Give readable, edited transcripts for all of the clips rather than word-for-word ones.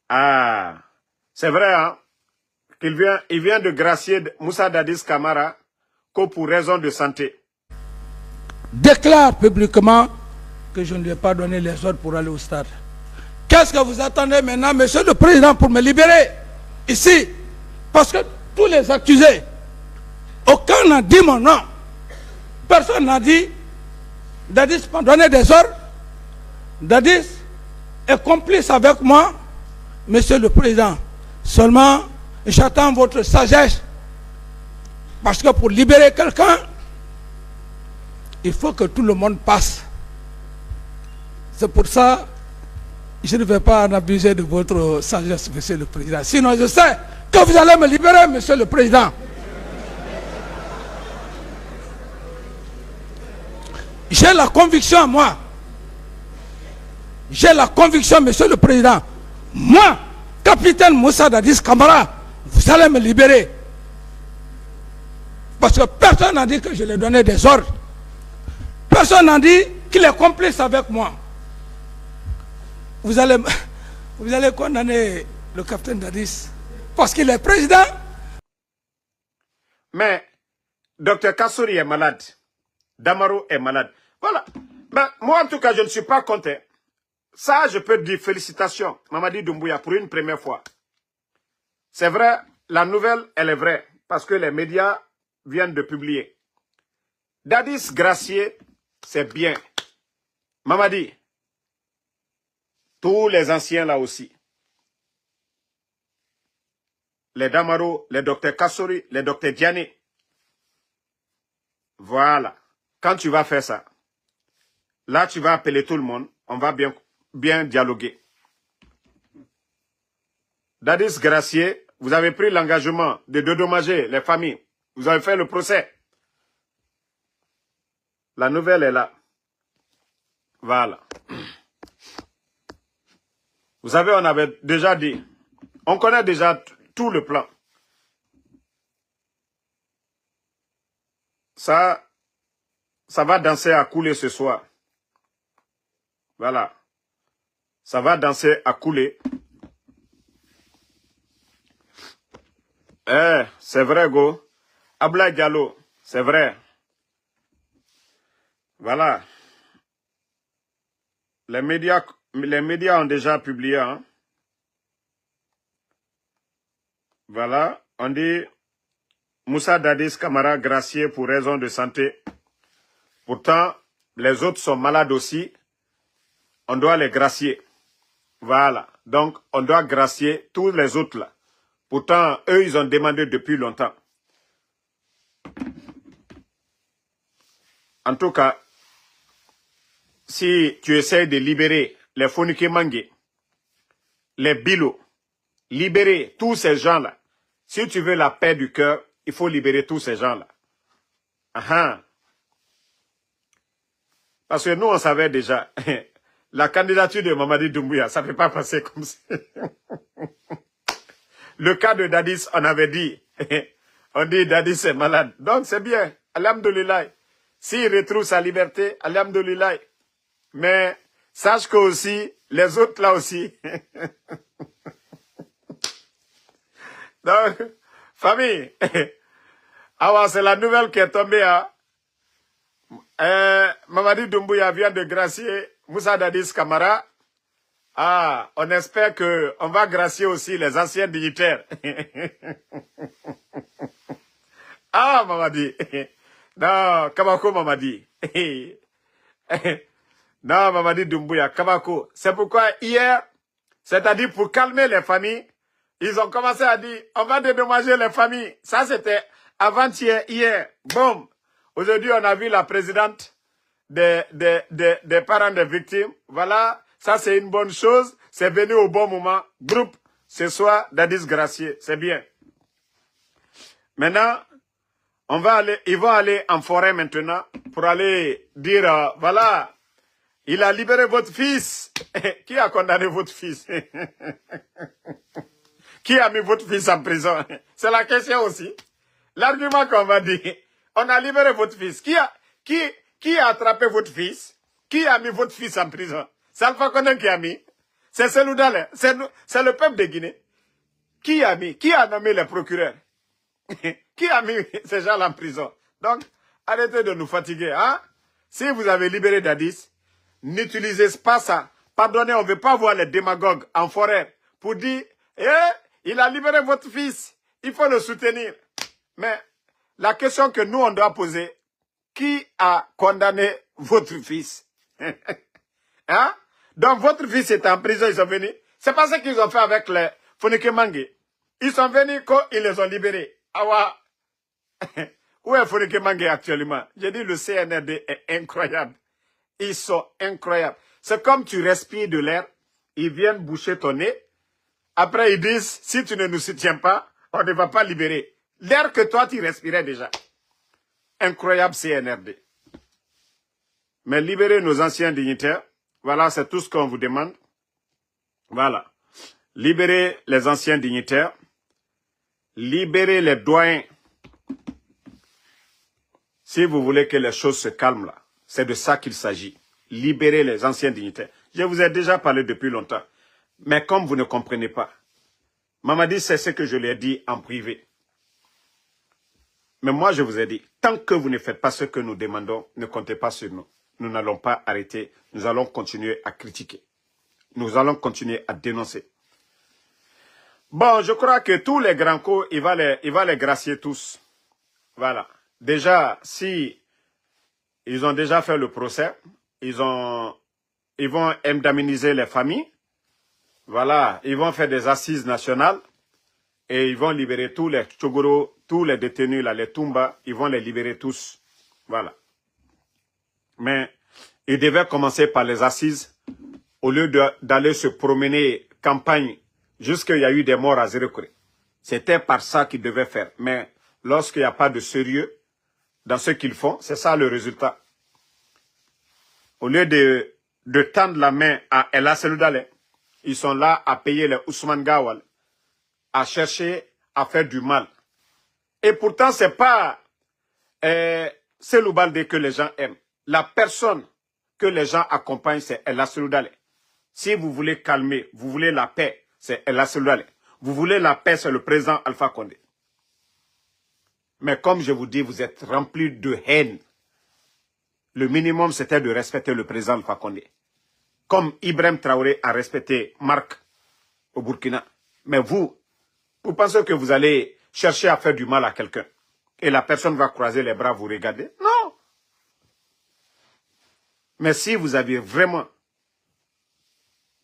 Ah, c'est vrai, hein, il vient de gracier Moussa Dadis Camara que pour raison de santé. Déclare publiquement que je ne lui ai pas donné les ordres pour aller au stade. Qu'est-ce que vous attendez maintenant, monsieur le président, pour me libérer ici? Parce que tous les accusés, aucun n'a dit mon nom. Personne n'a dit Dadis m'a donné des ordres. Dadis est complice avec moi, monsieur le président. Seulement, j'attends votre sagesse. Parce que pour libérer quelqu'un, il faut que tout le monde passe. C'est pour ça que je ne vais pas en abuser de votre sagesse, monsieur le président. Sinon, je sais que vous allez me libérer, monsieur le président. J'ai la conviction, moi. J'ai la conviction, monsieur le président. Moi, capitaine Moussa Dadis Camara, vous allez me libérer. Parce que personne n'a dit que je lui ai donné des ordres. Personne n'a dit qu'il est complice avec moi. Vous allez condamner le capitaine Dadis parce qu'il est président. Mais Dr Kassouri est malade. Damaro est malade. Voilà. Ben, moi, en tout cas, je ne suis pas content. Ça, je peux dire félicitations, Mamadi Doumbouya, pour une première fois. C'est vrai, la nouvelle, elle est vraie, parce que les médias viennent de publier. Dadis gracié, c'est bien. Mamadi, tous les anciens là aussi. Les Damaro, les docteurs Kassouri, les docteurs Diané. Voilà. Quand tu vas faire ça, là, tu vas appeler tout le monde. On va bien dialoguer. Dadis Gracié, vous avez pris l'engagement de dédommager les familles. Vous avez fait le procès. La nouvelle est là. Voilà. Vous savez, on avait déjà dit, on connaît déjà tout le plan. Ça va danser à couler ce soir. Voilà. Ça va danser à couler. C'est vrai, Go. Abla Diallo, c'est vrai. Voilà. Les médias ont déjà publié. Hein. Voilà. On dit Moussa Dadis Camara gracié pour raison de santé. Pourtant, les autres sont malades aussi. On doit les gracier. Voilà. Donc, on doit gracier tous les autres là. Pourtant, eux, ils ont demandé depuis longtemps. En tout cas, si tu essaies de libérer les Fonike Mangé, les Bilo, libérer tous ces gens-là, si tu veux la paix du cœur, il faut libérer tous ces gens-là. Parce que nous, on savait déjà, la candidature de Mamadi Doumbouya, ça ne peut pas passer comme ça. Le cas de Dadis, on avait dit, on dit Dadis est malade. Donc c'est bien, alhamdoulilah. S'il retrouve sa liberté, alhamdoulilah. Mais sache que aussi, les autres là aussi. Donc, famille, c'est la nouvelle qui est tombée. Hein. Mamadi Doumbouya vient de gracier Moussa Dadis Camara. Ah, on espère qu'on va gracier aussi les anciens dignitaires. Ah, Mamadi. Non, Kabako Mamadi. Non, Mamadi Doumbouya, Kabako. C'est pourquoi hier, c'est-à-dire pour calmer les familles, ils ont commencé à dire, on va dédommager les familles. Ça, c'était avant-hier, hier. Boum. Aujourd'hui, on a vu la présidente des parents des victimes. Voilà. Ça, c'est une bonne chose. C'est venu au bon moment. Groupe, ce soir, Dadis Gracié. C'est bien. Maintenant, ils vont aller en forêt maintenant pour aller dire, voilà, il a libéré votre fils. Qui a condamné votre fils? Qui a mis votre fils en prison? C'est la question aussi. L'argument qu'on va dire, on a libéré votre fils. Qui a attrapé votre fils? Qui a mis votre fils en prison? C'est Alpha Condé qui a mis. C'est Seloudal, c'est le peuple de Guinée. Qui a nommé les procureurs? Qui a mis ces gens-là en prison? Donc, arrêtez de nous fatiguer. Hein? Si vous avez libéré Dadis, n'utilisez pas ça. Pardonnez, on ne veut pas voir les démagogues en forêt pour dire, il a libéré votre fils, il faut le soutenir. Mais la question que nous, on doit poser, qui a condamné votre fils? Hein? Donc, votre fils est en prison, ils sont venus. C'est pas ce qu'ils ont fait avec les Fonike Mangue. Ils sont venus quand ils les ont libérés. Awa. Où est Fonike Mangue actuellement? J'ai dit, le CNRD est incroyable. Ils sont incroyables. C'est comme tu respires de l'air, ils viennent boucher ton nez. Après, ils disent, si tu ne nous soutiens pas, on ne va pas libérer. L'air que toi, tu respirais déjà. Incroyable CNRD. Mais libérer nos anciens dignitaires, voilà, c'est tout ce qu'on vous demande. Voilà. Libérer les anciens dignitaires. Libérer les doyens. Si vous voulez que les choses se calment là, c'est de ça qu'il s'agit. Libérer les anciens dignitaires. Je vous ai déjà parlé depuis longtemps. Mais comme vous ne comprenez pas, Mamadi, c'est ce que je lui ai dit en privé. Mais moi, je vous ai dit, tant que vous ne faites pas ce que nous demandons, ne comptez pas sur nous. Nous n'allons pas arrêter. Nous allons continuer à critiquer. Nous allons continuer à dénoncer. Bon, je crois que tous les grands coups, il va les gracier tous. Voilà. Déjà, si ils ont déjà fait le procès, ils vont indemniser les familles. Voilà. Ils vont faire des assises nationales. Et ils vont libérer tous les Tchogoro, tous les détenus, là, les Tumba, ils vont les libérer tous. Voilà. Mais ils devaient commencer par les assises au lieu d'aller se promener campagne jusqu'il y a eu des morts à Zérekouré. C'était par ça qu'ils devaient faire. Mais lorsqu'il n'y a pas de sérieux dans ce qu'ils font, c'est ça le résultat. Au lieu de tendre la main à Ella Seloudalé, ils sont là à payer les Ousmane Gawal, à chercher à faire du mal. Et pourtant, ce n'est pas Seloubalde que les gens aiment. La personne que les gens accompagnent, c'est Ella Seloudalé. Si vous voulez calmer, vous voulez la paix, c'est Ella Seloudalé. Vous voulez la paix, c'est le président Alpha Condé. Mais comme je vous dis, vous êtes remplis de haine. Le minimum, c'était de respecter le président Alpha Condé. Comme Ibrahim Traoré a respecté Marc au Burkina. Mais vous pensez que vous allez chercher à faire du mal à quelqu'un et la personne va croiser les bras, vous regarder? Non. Mais si vous aviez vraiment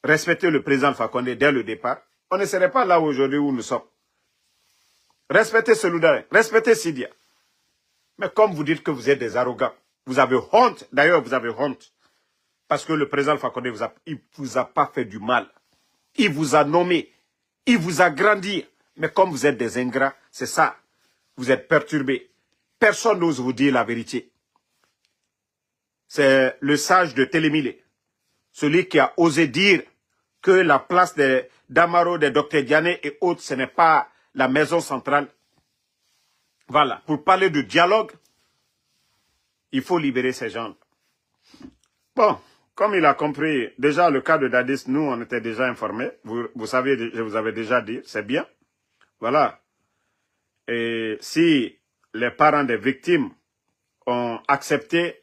respecté le président Alpha Condé dès le départ, on ne serait pas là aujourd'hui où nous sommes. Respectez Seloudalé, respectez Sidia. Mais comme vous dites que vous êtes des arrogants, vous avez honte, d'ailleurs vous avez honte, parce que le président Alpha Condé il vous a pas fait du mal. Il vous a nommé, il vous a grandi. Mais comme vous êtes des ingrats, c'est ça. Vous êtes perturbés. Personne n'ose vous dire la vérité. C'est le sage de Télémilé, celui qui a osé dire que la place d'Amaro, de Dr Diané et autres, ce n'est pas la maison centrale. Voilà. Pour parler de dialogue, il faut libérer ces gens. Bon, comme il a compris, déjà le cas de Dadis, nous, on était déjà informés. Vous savez, je vous avais déjà dit, c'est bien. Voilà. Et si les parents des victimes ont accepté,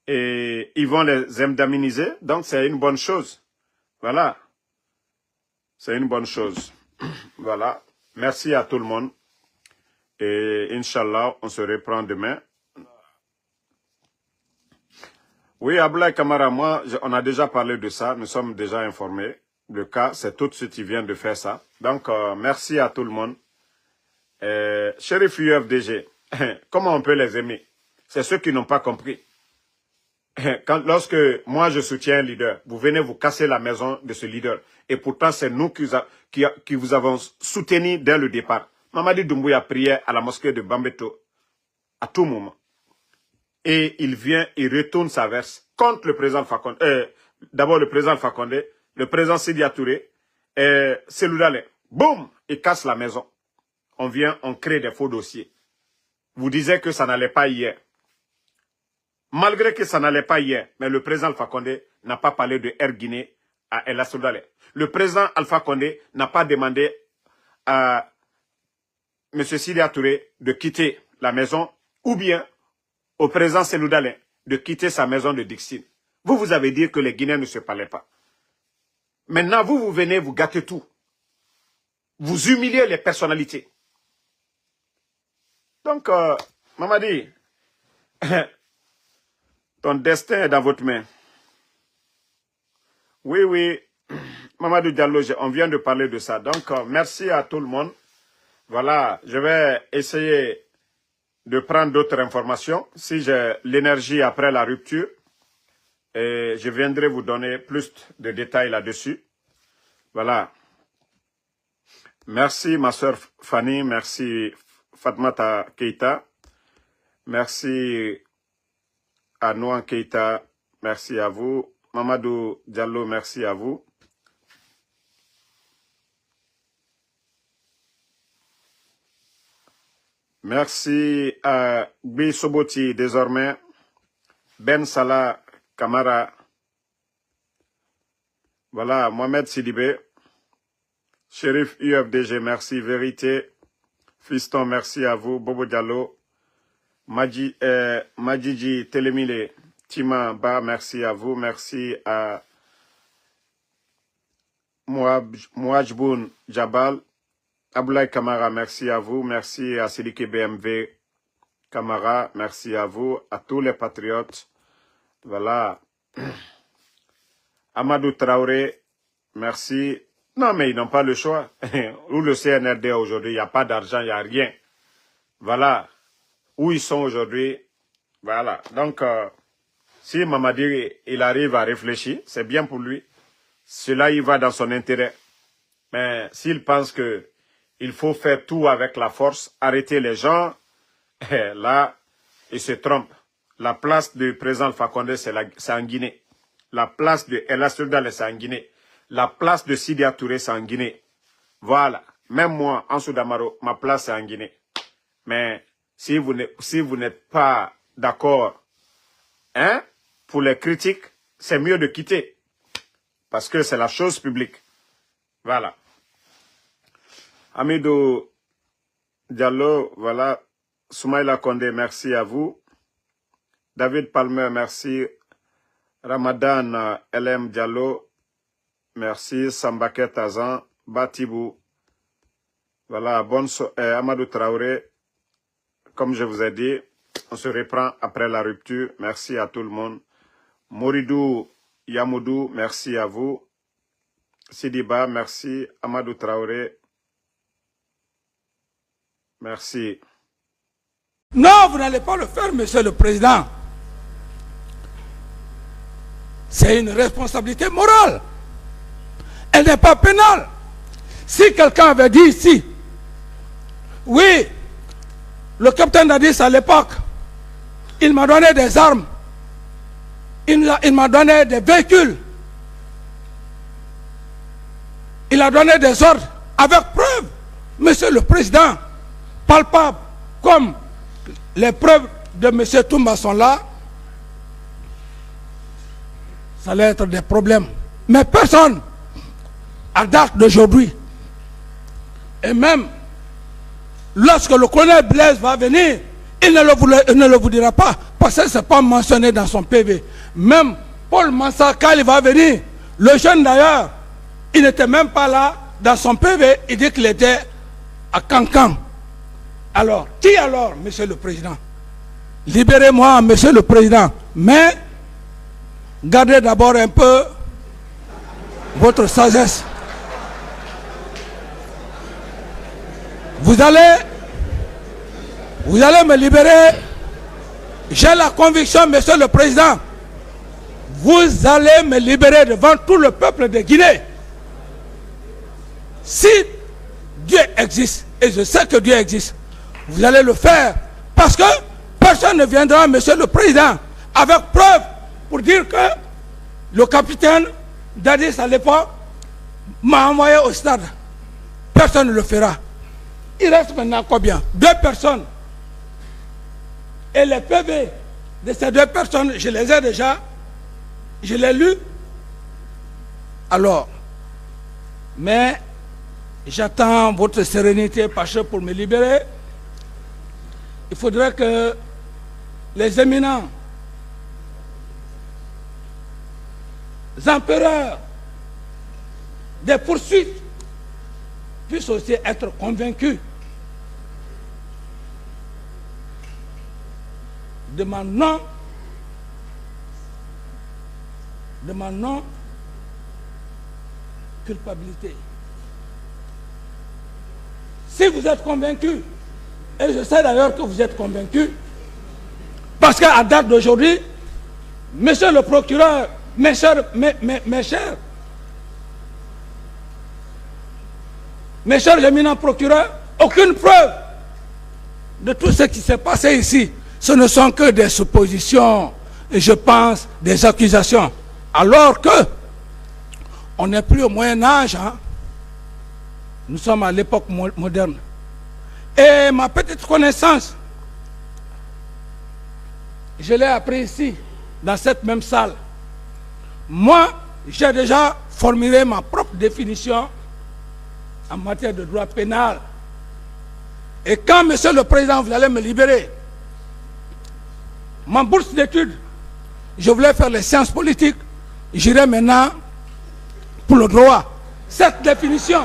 et ils vont les indemniser, donc c'est une bonne chose. Voilà. C'est une bonne chose. Voilà. Merci à tout le monde. Et Inch'Allah, on se reprend demain. Oui, Ablaï Kamara, moi, on a déjà parlé de ça. Nous sommes déjà informés. Le cas, c'est tout de suite, il vient de faire ça. Donc, merci à tout le monde. Chérif UFDG, comment on peut les aimer? C'est ceux qui n'ont pas compris. Lorsque moi je soutiens un leader, vous venez vous casser la maison de ce leader. Et pourtant, c'est nous qui vous avons soutenu dès le départ. Mamadi Doumbouya priait à la mosquée de Bambeto à tout moment. Et il vient, il retourne sa verse contre le président Fakonde. D'abord le président Fakonde, le président Sidia Touré, et Seloudalé. Boum, il casse la maison. On vient, on crée des faux dossiers. Vous disiez que ça n'allait pas hier. Malgré que ça n'allait pas hier, mais le président Alpha Condé n'a pas parlé de Air Guinée à El Assoudale. Le président Alpha Condé n'a pas demandé à M. Sidya Touré de quitter la maison ou bien au président Cellou Dalein de quitter sa maison de Dixine. Vous avez dit que les Guinéens ne se parlaient pas. Maintenant, vous venez, vous gâtez tout. Vous humiliez les personnalités. Donc, Mamadi, ton destin est dans votre main. Oui, oui, Mamadou Diallo, on vient de parler de ça. Donc, merci à tout le monde. Voilà, je vais essayer de prendre d'autres informations si j'ai l'énergie après la rupture. Et je viendrai vous donner plus de détails là-dessus. Voilà. Merci ma soeur Fanny, merci Fatmata Keita, merci à Nouan Keita, merci à vous. Mamadou Diallo, merci à vous. Merci à Gbi Soboti désormais, Ben Salah Kamara, voilà, Mohamed Sidibé, Shérif UFDG, merci, Vérité, Fiston, merci à vous, Bobo Diallo, Majiji Telemile, Tima Ba, merci à vous, merci à Mouajboun Jabal, Aboulaye Kamara, merci à vous, merci à Sidiki BMV Kamara, merci à vous, à tous les patriotes, voilà, Amadou Traoré, merci. Non, mais ils n'ont pas le choix. Où le CNRD aujourd'hui, il n'y a pas d'argent, il n'y a rien. Voilà. Où ils sont aujourd'hui. Voilà. Donc, si Mamadi, il arrive à réfléchir, c'est bien pour lui. Cela, il va dans son intérêt. Mais s'il pense que il faut faire tout avec la force, arrêter les gens, là, il se trompe. La place du président Alpha Condé, c'est en Guinée. La place de El Assoudale, c'est en Guinée. La place de Sidya Touré, c'est en Guinée. Voilà. Même moi, Ansou Damaro, ma place, c'est en Guinée. Mais si vous n'êtes pas d'accord, hein, pour les critiques, c'est mieux de quitter. Parce que c'est la chose publique. Voilà. Amidou Diallo, voilà. Soumaïla Condé, merci à vous. David Palmer, merci. Ramadan LM Diallo, merci. Sambake Tazan, Batibou. Voilà, Amadou Traoré. Comme je vous ai dit, on se reprend après la rupture. Merci à tout le monde. Moridou Yamoudou, merci à vous. Sidiba, merci. Amadou Traoré, merci. Non, vous n'allez pas le faire, monsieur le président. C'est une responsabilité morale. Elle n'est pas pénale. Si quelqu'un avait dit ici, oui, le capitaine Dadis à l'époque, il m'a donné des armes, il m'a donné des véhicules, il a donné des ordres, avec preuve, monsieur le président, palpable, comme les preuves de monsieur Toumba sont là, ça allait être des problèmes. Mais personne, à date d'aujourd'hui, et même lorsque le colonel Blaise va venir, il ne le vous dira pas, parce que ce n'est pas mentionné dans son PV. Même Paul Mansaka, il va venir. Le jeune d'ailleurs, il n'était même pas là dans son PV, il dit qu'il était à Cancan. Alors, qui alors, monsieur le président? Libérez-moi, monsieur le président, mais gardez d'abord un peu votre sagesse. Vous allez me libérer. J'ai la conviction, monsieur le président, vous allez me libérer devant tout le peuple de Guinée. Si Dieu existe, et je sais que Dieu existe, vous allez le faire. Parce que personne ne viendra, monsieur le président, avec preuve pour dire que le capitaine Dadis à l'époque m'a envoyé au stade. Personne ne le fera. Il reste maintenant combien? 2 personnes. Et les PV de ces 2 personnes, je les ai déjà, je les lus. Alors, mais j'attends votre sérénité, Pacha, pour me libérer. Il faudrait que les éminents empereurs des poursuites puissent aussi être convaincus de ma non-culpabilité. Si vous êtes convaincus, et je sais d'ailleurs que vous êtes convaincus, parce qu'à date d'aujourd'hui, monsieur le procureur, mes chers éminents procureurs, aucune preuve de tout ce qui s'est passé ici. Ce ne sont que des suppositions, et je pense des accusations. Alors que on n'est plus au Moyen-Âge, hein? Nous sommes à l'époque moderne. Et ma petite connaissance, je l'ai appris ici, dans cette même salle. Moi, j'ai déjà formulé ma propre définition en matière de droit pénal. Et quand, monsieur le président, vous allez me libérer, ma bourse d'études, je voulais faire les sciences politiques, j'irai maintenant pour le droit. Cette définition,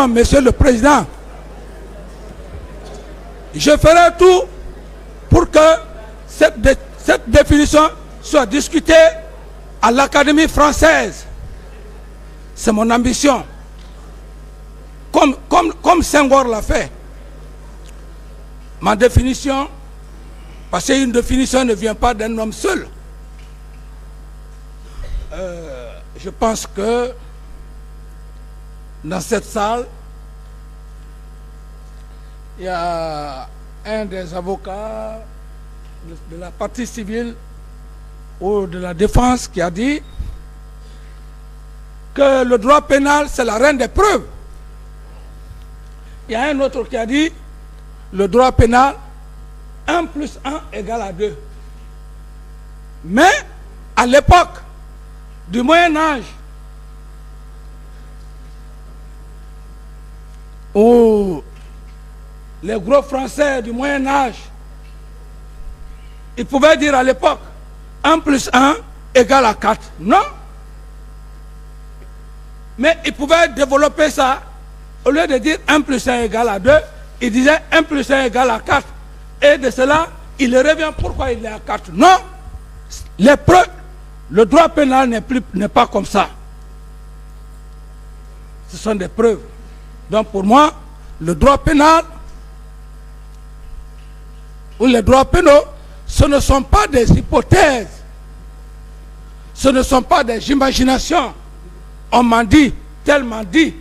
monsieur le président, je ferai tout pour que cette définition soit discutée à l'Académie française. C'est mon ambition. Comme Senghor l'a fait. Ma définition, parce qu'une définition ne vient pas d'un homme seul. Je pense que dans cette salle, il y a un des avocats de la partie civile ou de la défense qui a dit que le droit pénal, c'est la reine des preuves. Il y a un autre qui a dit le droit pénal, 1 plus 1 égale à 2. Mais à l'époque du Moyen-Âge, où les gros Français du Moyen-Âge, ils pouvaient dire à l'époque 1 plus 1 égale à 4. Non. Mais ils pouvaient développer ça. Au lieu de dire 1 plus 1 égale à 2, ils disaient 1 plus 1 égale à 4. Et de cela, il revient pourquoi il est à 4. Non. Les preuves, le droit pénal n'est pas comme ça. Ce sont des preuves. Donc pour moi, le droit pénal ou les droits pénaux, ce ne sont pas des hypothèses. Ce ne sont pas des imaginations. On m'a dit, tellement dit.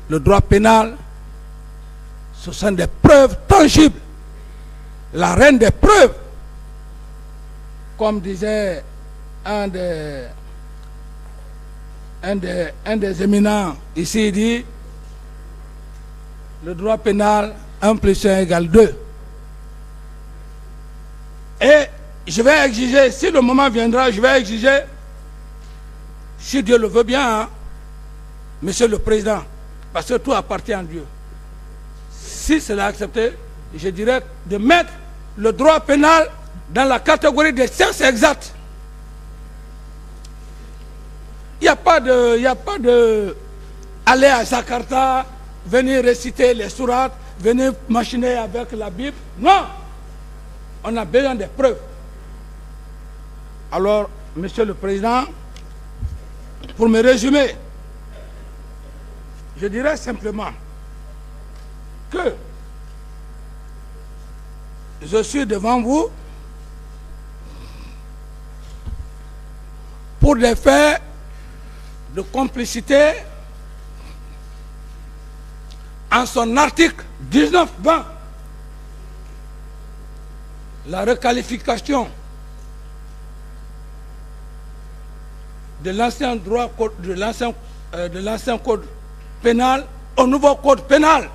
Le droit pénal, ce sont des preuves tangibles. La reine des preuves. Comme disait un des éminents ici, il dit le droit pénal 1 plus 1 égale 2. Et je vais exiger, si le moment viendra, je vais exiger, si Dieu le veut bien, hein, monsieur le président, parce que tout appartient à Dieu. Si cela est accepté, je dirais de mettre le droit pénal dans la catégorie des sciences exactes. Il n'y a pas de aller à Jakarta, venir réciter les sourates, venir machiner avec la Bible. Non! On a besoin de preuves. Alors, monsieur le président, pour me résumer, je dirais simplement que je suis devant vous pour des faits de complicité en son article 19-20. La requalification de l'ancien droit de l'ancien code pénal au nouveau code pénal.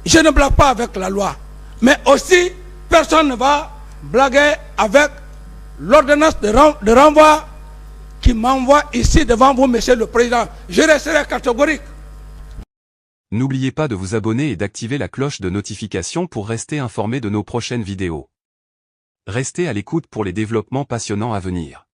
je ne blague pas avec la loi. Mais aussi, personne ne va blaguer avec l'ordonnance de renvoi qui m'envoie ici devant vous, Monsieur le Président. Je resterai catégorique. N'oubliez pas de vous abonner et d'activer la cloche de notification pour rester informé de nos prochaines vidéos. Restez à l'écoute pour les développements passionnants à venir.